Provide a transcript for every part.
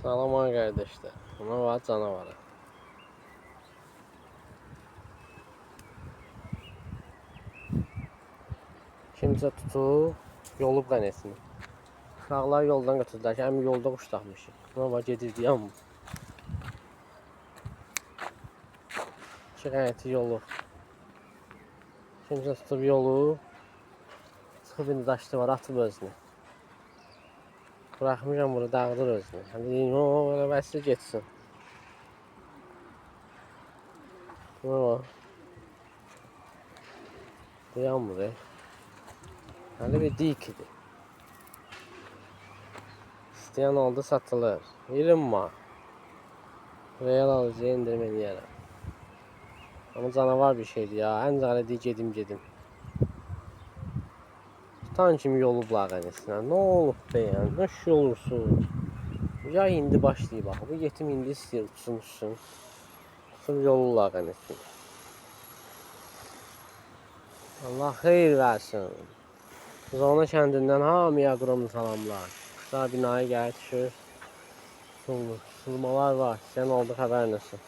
Salaman kardeşler. Buna var canavarı. Kimsə tutub, yolub qənesini. Uşaqlar yoldan götürdülər ki, əmi yolda quşdaqmışıq. Buna var gedirdi yanmı. İki qənəti yolu. Kimsə tutub yolu, çıxıb indi daşdı var, atıb özünü. Bıraxmışam bunu, dağıdır özünü. Həm deyim, o, belə vəsli getsin. Buna var. Dayanmır, Hələ bir dik idi. İstəyən oldu, satılır. 20 manat. Real alıcıya indirmə eləyərəm. Ama canavar bir şeydi ya. Ancaq hələ deyir gedim. Tutan kimi yolublar qənesinə. Nə olub be yəni? Nə şey olursun? Ya indi başlayıb bax. Bu yetim indi istəyir uçsun. Tutub yolurlar qənesinə. Allah xeyir versin. Zona kəndindən hamıya qurumlu salamlar. Quşlar binaya gəlib düşür. Sulmalar var. Sən oldu xəbər nəsin?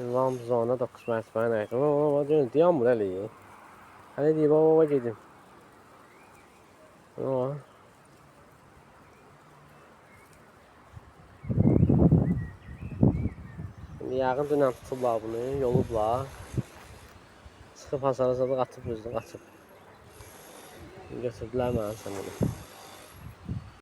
Ünvan zona 9 mərtəbəyə yaxın. Baba deyir, dayanmır hələ. Hələ deyir, baba gedim. Şimdi yağın dünən tutublar bunu, yolublar. Çıxıb hasarı zadıq atıb özünü qaçıb. Götürdülər mənə sən bunu.